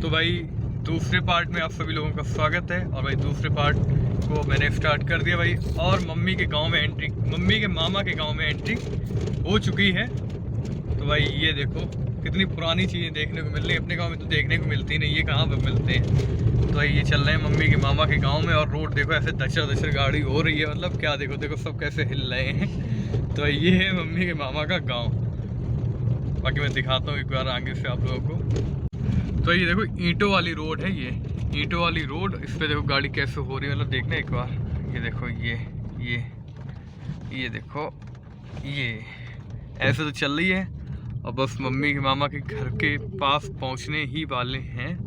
तो भाई दूसरे पार्ट में आप सभी लोगों का स्वागत है। और भाई दूसरे पार्ट को मैंने स्टार्ट कर दिया भाई। और मम्मी के गांव में एंट्री, मम्मी के मामा के गांव में एंट्री हो चुकी है। तो भाई ये देखो कितनी पुरानी चीज़ें देखने को मिल रही है। अपने गांव में तो देखने को मिलती नहीं, ये कहाँ पर मिलते हैं। तो भाई ये चल रहे हैं मम्मी के मामा के गांव में। और रोड देखो ऐसे दचर दचर गाड़ी हो रही है, मतलब क्या देखो देखो सब कैसे हिल रहे हैं। तो ये है मम्मी के मामा का गाँव। बाकी मैं दिखाता हूँ एक बार आगे से आप लोगों को। तो ये देखो ईंटों वाली रोड है, ये ईंटों वाली रोड। इस पे देखो गाड़ी कैसे हो रही है, मतलब देखना एक बार। ये देखो ये देखो ये ऐसे तो चल रही है। और बस मम्मी के मामा के घर के पास पहुंचने ही वाले हैं।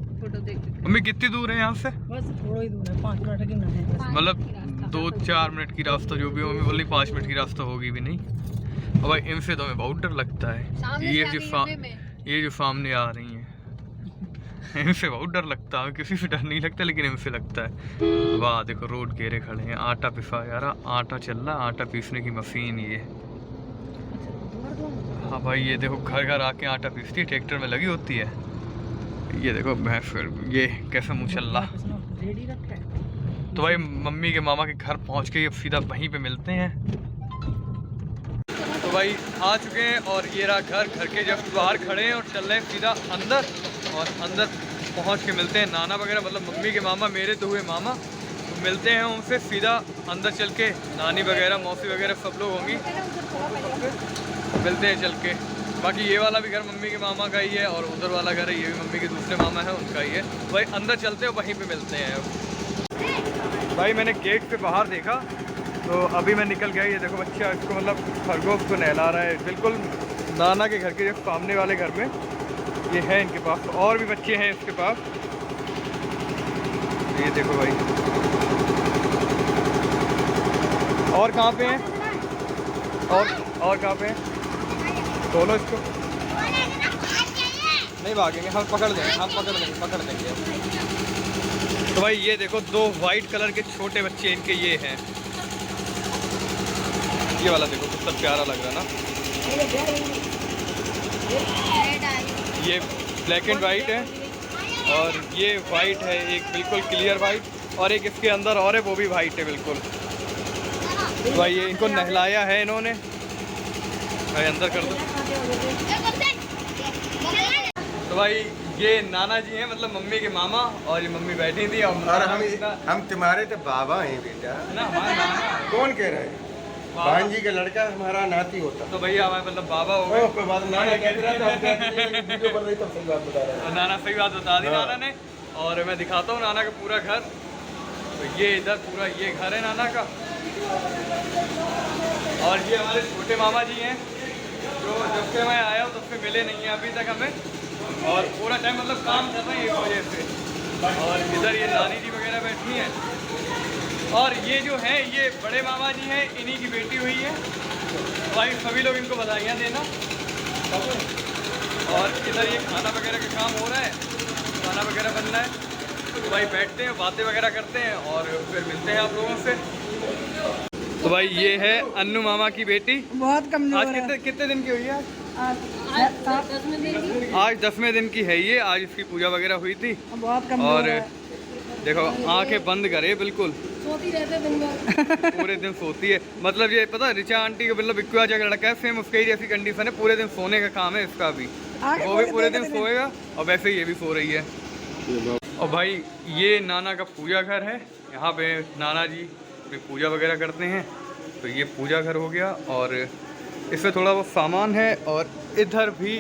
मम्मी कितनी दूर है यहाँ से? बस थोड़ा ही दूर है, 5 मिनट की नहीं है। मतलब 2-4 मिनट की रास्ता जो भी हो। मम्मी बोली 5 मिनट की रास्ता होगी भी नहीं। और भाई इनसे तो हमें बहुत डर लगता है। ये जो सामने आ रही हैं इनसे बहुत डर लगता है। किसी से डर नहीं लगता लेकिन इनसे लगता है। वाह देखो रोड घेरे खड़े हैं, आटा पिसा यार, आटा चल रहा, आटा पीसने की मशीन ये। हाँ भाई ये देखो घर घर आके आटा पीसती है, ट्रैक्टर में लगी होती है। ये देखो भैंस, ये कैसा मुँह चल रहा। तो भाई मम्मी के मामा के घर पहुँच के सीधा वहीं पे मिलते हैं। तो भाई आ चुके हैं और ये रहा घर। घर के जस्ट बाहर खड़े हैं और चल रहे हैं सीधा अंदर। और अंदर पहुंच के मिलते हैं नाना वगैरह, मतलब मम्मी के मामा, मेरे तो हुए मामा। तो मिलते हैं उनसे सीधा अंदर चल के। नानी वगैरह मौसी वगैरह सब लोग होंगी, मिलते हैं चल के। बाकी ये वाला भी घर मम्मी के मामा का ही है और उधर वाला घर है ये भी मम्मी के दूसरे मामा है, उनका ही है। भाई अंदर चलते हैं, वहीं पर मिलते हैं। भाई मैंने गेट से बाहर देखा तो अभी मैं निकल गया। ये देखो बच्चा इसको मतलब खरगोश को नहला रहा है, बिल्कुल नाना के घर के जो सामने वाले घर में ये है इनके पास। और भी बच्चे हैं इसके पास। ये देखो भाई और कहाँ पे हैं, और कहाँ पे हैं। बोलो इसको, नहीं भागेंगे, हम पकड़ देंगे। तो भाई ये देखो 2 वाइट कलर के छोटे बच्चे इनके ये हैं। ये वाला देखो कितना प्यारा लग रहा है ना। ये ब्लैक एंड वाइट है और ये वाइट है, एक बिल्कुल क्लियर वाइट। और एक इसके अंदर और है, वो भी वाइट है बिल्कुल। तो भाई ये इनको नहलाया है इन्होंने। भाई अंदर कर दो। तो भाई ये नाना जी हैं, मतलब मम्मी के मामा। और ये मम्मी बैठी थी और हम तुम्हारे तो बाबा हैं बेटा ना, हमारे नाना। कौन कह रहा है? भांजी का लड़का हमारा नाती होता। तो भैया हमारे मतलब बाबा हो गए। कोई बात नहीं, कह रहा था वीडियो बन रही तो सही बात बता रहा है। नाना सही बात बता दी नाना ने। और मैं दिखाता हूँ नाना का पूरा घर। तो ये इधर पूरा ये घर है नाना का। और ये हमारे छोटे मामा जी हैं जो जब से मैं आया हूँ तब से मिले नहीं हैं अभी तक हमें। और पूरा टाइम मतलब काम कर रहे हैं इस वजह से। और इधर ये नानी जी वगैरह बैठी हैं। और ये जो हैं ये बड़े मामा जी हैं, इन्हीं की बेटी हुई है। भाई सभी लोग इनको बधाइयाँ देना। और इधर ये खाना वगैरह का काम हो रहा है, खाना वगैरह बन रहा है। तो भाई बैठते हैं, बातें वगैरह करते हैं और फिर मिलते हैं आप लोगों से। तो भाई ये है अन्नू मामा की बेटी। बहुत कमजोर आज कितने दिन की हुई है? आज आज 10वें दिन की है ये। आज इसकी पूजा वगैरह हुई थी। बहुत कमजोर और है। देखो आंखें बंद करे बिल्कुल, सोती रहते दिन भर। पूरे दिन सोती है। मतलब ये पता है रिचा आंटी का मतलब इक्वा जगह लड़का है, सेम उसका ही जैसी कंडीशन है। पूरे दिन सोने का काम है इसका भी। वो भी पूरे दिन सोएगा और वैसे ही ये भी सो रही है। और भाई ये नाना का पूजा घर है। यहाँ पे नाना जी भी पूजा वगैरह करते हैं। तो ये पूजा घर हो गया और इसमें थोड़ा बहुत सामान है। और इधर भी,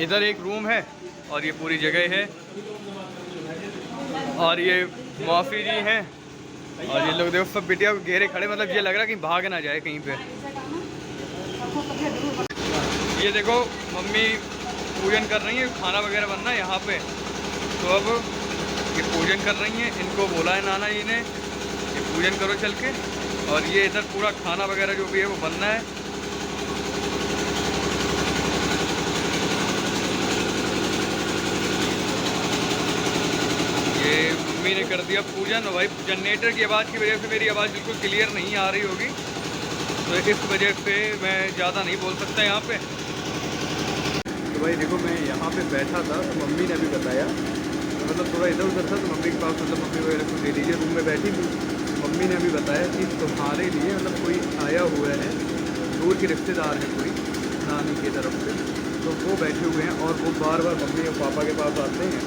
इधर एक रूम है और ये पूरी जगह है। और ये मौसी जी हैं और ये लोग देखो सब बिटिया को घेरे खड़े, मतलब ये लग रहा है कि भाग ना जाए कहीं पे। ये देखो मम्मी पूजन कर रही है, खाना वगैरह बनना है यहाँ पे। तो अब ये पूजन कर रही हैं, इनको बोला है नाना जी ने कि पूजन करो चल के। और ये इधर पूरा खाना वगैरह जो भी है वो बनना है। ये मम्मी ने कर दिया पूजन। और भाई जनरेटर की आवाज़ की वजह से मेरी आवाज़ बिल्कुल क्लियर नहीं आ रही होगी, तो इस वजह से मैं ज़्यादा नहीं बोल सकता यहाँ पे। तो भाई देखो मैं यहाँ पे बैठा था तो मम्मी ने भी बताया मतलब थोड़ा इधर उधर था तो मम्मी के पास मतलब मम्मी वगैरह को दे दीजिए, रूम में बैठी थी। मम्मी ने अभी बताया कि तुम्हारे लिए मतलब कोई आया हुआ है, दूर के रिश्तेदार है कोई नानी की तरफ से, तो वो बैठे हुए हैं और वो बार बार मम्मी और पापा के पास आते हैं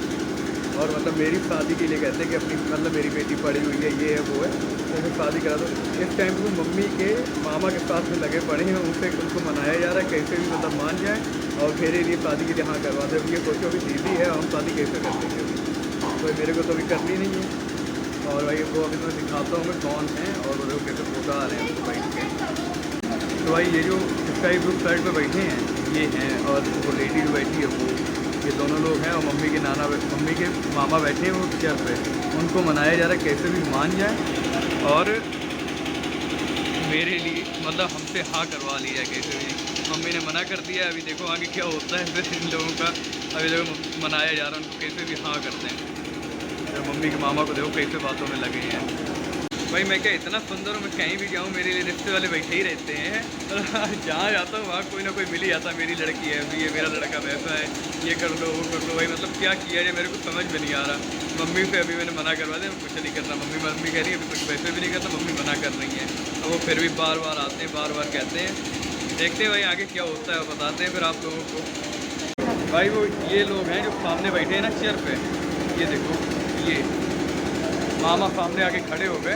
और मतलब मेरी शादी के लिए कहते हैं कि अपनी मतलब मेरी बेटी पढ़ी हुई है, ये है वो है, तो फिर शादी करा दो। इस टाइम वो मम्मी के मामा के साथ में लगे पड़े हैं, उनसे उनको मनाया जा रहा है कैसे भी मतलब मान जाए और मेरे लिए शादी के लिए हाँ करवा दे। ये सोचो अभी दीदी है, हम शादी कैसे कर देंगे, तो मेरे को तो अभी करनी नहीं है। और भाई वो अभी मैं दिखाता हूँ मैं कौन है और वो लोग कैसे फोटा आ रहे हैं तो बैठ के। तो भाई ये जो स्काई ब्लू साइड पे बैठे हैं ये हैं, और वो लेडी जो बैठी है वो, ये दोनों लोग हैं, और मम्मी के मामा बैठे हैं वो चेयर पे, उनको मनाया जा रहा है कैसे भी मान जाए और मेरे लिए मतलब हमसे हाँ करवा ली जाए कैसे भी। मम्मी ने मना कर दिया, अभी देखो आगे क्या होता है फिर इन लोगों का। अभी देखो मनाया जा रहा है उनको कैसे भी हाँ करते हैं। तो मम्मी के मामा को देखो कैसे बातों में लगे हैं। भाई मैं क्या इतना सुंदर हूँ, मैं कहीं भी जाऊँ मेरे लिए रिश्ते वाले बैठे ही रहते हैं, जहाँ जाता हूँ वहाँ कोई ना कोई मिल ही जाता है, मेरी लड़की है, ये मेरा लड़का वैसा है, ये कर लो वो कर लो। भाई मतलब क्या किया जाए मेरे को समझ में नहीं आ रहा। मम्मी से अभी मैंने मना करवा दिया, कुछ नहीं करना। मम्मी कह रही है अभी कुछ वैसे भी नहीं करता, मम्मी मना कर रही है, और वो फिर भी बार बार आते हैं, बार बार कहते हैं। देखते हैं भाई आगे क्या होता है, बताते हैं फिर आप लोगों को। भाई वो ये लोग हैं जो सामने बैठे हैं ना चेयर पे, ये देखो ये मामा सामने आके खड़े हो गए,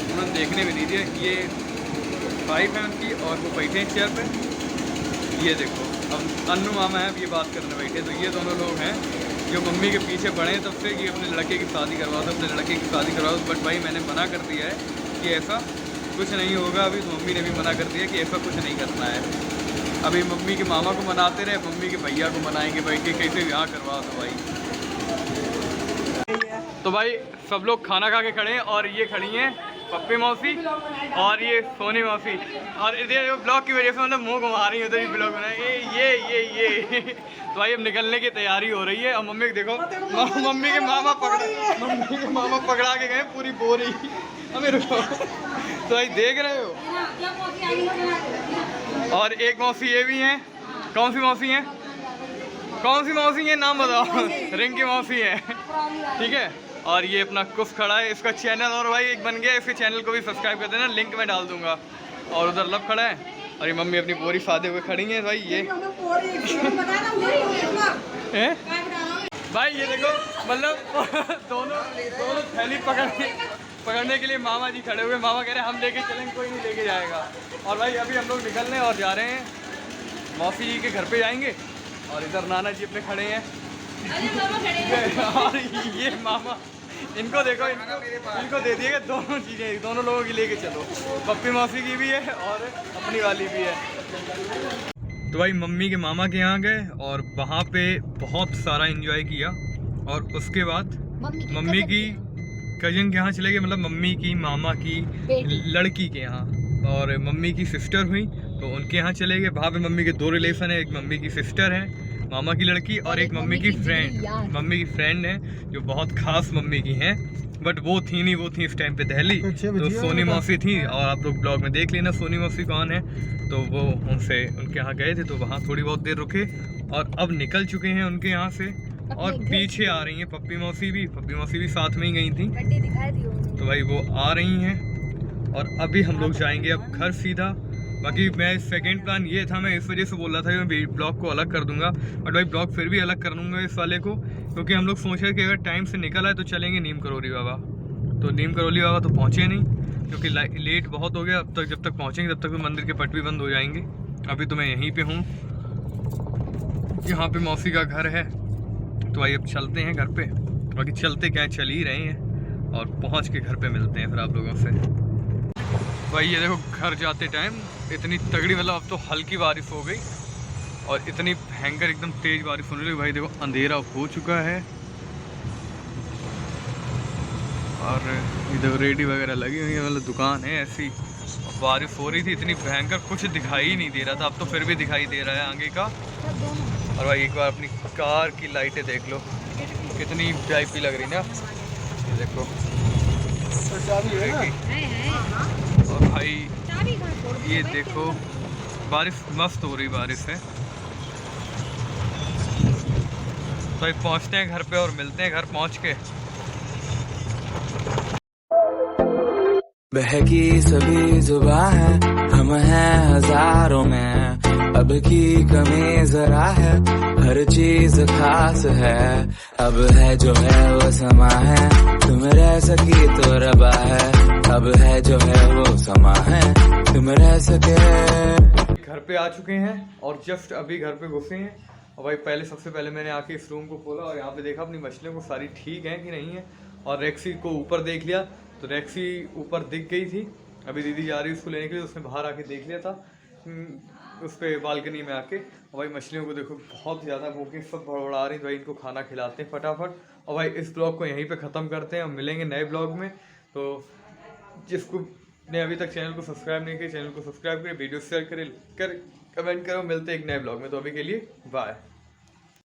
उन्होंने देखने में दीजिए। ये वाइफ है उनकी और वो बैठे हैं चेयर पे, ये देखो। अब अन्नू मामा है, अब ये बात करने बैठे। तो ये दोनों लोग हैं जो मम्मी के पीछे पड़े हैं तब से कि अपने लड़के की शादी करवा दो, अपने लड़के की शादी करवा दो। बट भाई मैंने मना कर दिया है कि ऐसा कुछ नहीं होगा अभी। तो मम्मी ने भी मना कर दिया कि ऐसा कुछ नहीं करना है। अभी मम्मी के मामा को मनाते रहे, मम्मी के भैया को मनाएंगे भाई कि कैसे भी यहाँ करवा दो भाई। तो भाई सब लोग खाना खा के खड़े हैं और ये खड़ी हैं पप्पी मौसी और ये सोनी मौसी, और इधर ब्लॉग की वजह से मतलब मुंह घुमा रही है, उधर ही ब्लॉग बनाए ये तो भाई अब निकलने की तैयारी हो रही है। और मम्मी देखो मम्मी के मामा पकड़ा के गए पूरी बोरी। हमें रुको तो भाई देख रहे हो। और एक मौसी ये भी हैं, कौन सी मौसी हैं, कौन सी मौसी है नाम बताओ। रिंकी मौसी है, ठीक है। और ये अपना कुफ खड़ा है, इसका चैनल और भाई एक बन गया, इसके चैनल को भी सब्सक्राइब कर देना, लिंक में डाल दूंगा। और उधर लब खड़ा है और ये मम्मी अपनी बोरी सादे हुए खड़ी हैं भाई। ये हैं भाई ये देखो मतलब दोनों थैली पकड़ने के लिए मामा जी खड़े हुए। मामा कह रहे हैं हम लेके चलेंगे, कोई नहीं लेके जाएगा। और भाई अभी हम लोग निकलने और जा रहे हैं मौसी जी के घर पे जाएंगे। और इधर नाना जी अपने खड़े हैं और ये मामा, इनको देखो, इनको दे दिएगा दोनों चीज़ें, दोनों लोगों की लेके चलो। पप्पी मौसी की भी है और अपनी वाली भी है। तो भाई मम्मी के मामा के यहाँ गए और वहाँ पे बहुत सारा एंजॉय किया। और उसके बाद मम्मी की कजिन के यहाँ चले गए, मतलब मम्मी की मामा की लड़की के यहाँ, और मम्मी की सिस्टर हुई तो उनके यहाँ चले गए। वहाँ पे मम्मी के दो रिलेशन है, एक मम्मी की सिस्टर है मामा की लड़की, और एक मम्मी की फ्रेंड है जो बहुत खास मम्मी की हैं। बट वो थी नहीं, वो थी इस टाइम पे दिल्ली। तो सोनी मौसी थी, और आप लोग ब्लॉग में देख लेना सोनी मौसी कौन है। तो वो उनसे उनके यहाँ गए थे, तो वहाँ थोड़ी बहुत देर रुके और अब निकल चुके हैं उनके यहाँ से। और पीछे आ रही हैं पप्पी मौसी भी साथ में ही गई थी। तो भाई वो आ रही हैं और अभी हम लोग जाएंगे अब घर सीधा। बाकी मैं सेकंड प्लान ये था, मैं इस वजह से बोल रहा था कि मैं ब्लॉग को अलग कर दूंगा, बट भाई ब्लॉग फिर भी अलग कर दूंगा इस वाले को, क्योंकि हम लोग सोच रहे कि अगर टाइम से निकल आए तो चलेंगे नीम करोली बाबा। तो नीम करोली बाबा तो पहुँचे नहीं, क्योंकि लेट बहुत हो गया। अब तक जब तक पहुँचेंगे तब तक तो मंदिर के पट भी बंद हो जाएंगे। अभी तो मैं यहीं पर हूँ, यहाँ पर मौसी का घर है। तो भाई अब चलते हैं घर पे। बाकी चलते क्या, चल ही रहे हैं और पहुँच के घर पे मिलते हैं फिर आप लोगों से। भाई ये देखो घर जाते टाइम इतनी तगड़ी, मतलब अब तो हल्की बारिश हो गई और इतनी भयंकर एकदम तेज बारिश होने लगी। भाई देखो अंधेरा हो चुका है और इधर रेडी वगैरह लगी हुई है, मतलब दुकान है ऐसी। बारिश हो रही थी इतनी भयंकर, कुछ दिखाई ही नहीं दे रहा था। अब तो फिर भी दिखाई दे रहा है आगे का। और भाई एक बार अपनी कार की लाइटें देख लो, कितनी VIP लग रही ना, ये देखो। और भाई ये देखो बारिश मस्त हो रही, बारिश है। तो अभी पहुंचते हैं घर पे और मिलते हैं घर पहुंच के। बहकी सभी जुबां है, हम हैं हजारों में, अब की कमी जरा है, हर चीज खास है, अब है जो है वो समा है, तुम रह सकी तो रबा है, अब है जो है वो समा है, तुम रह सके। घर पे आ चुके हैं और जस्ट अभी घर पे घुसे हैं। और भाई सबसे पहले मैंने आके इस रूम को खोला और यहाँ पे देखा अपनी मछलियों को सारी ठीक है कि नहीं है, और रेक्सी को ऊपर देख लिया तो रेक्सी ऊपर दिख गई थी। अभी दीदी जा रही है उसको लेने के लिए, उसने बाहर आके देख लिया था उस पर बालकनी में आके। और भाई मछलियों को देखो बहुत ज़्यादा भूखी, सब भड़बड़ा रही, तो भाई इनको खाना खिलाते हैं फटाफट। और भाई इस ब्लॉग को यहीं पे ख़त्म करते हैं और मिलेंगे नए ब्लॉग में। तो जिसको ने अभी तक चैनल को सब्सक्राइब नहीं किया, चैनल को सब्सक्राइब करें, वीडियो शेयर करें, कमेंट करो। मिलते हैं एक नए ब्लॉग में, तो अभी के लिए बाय।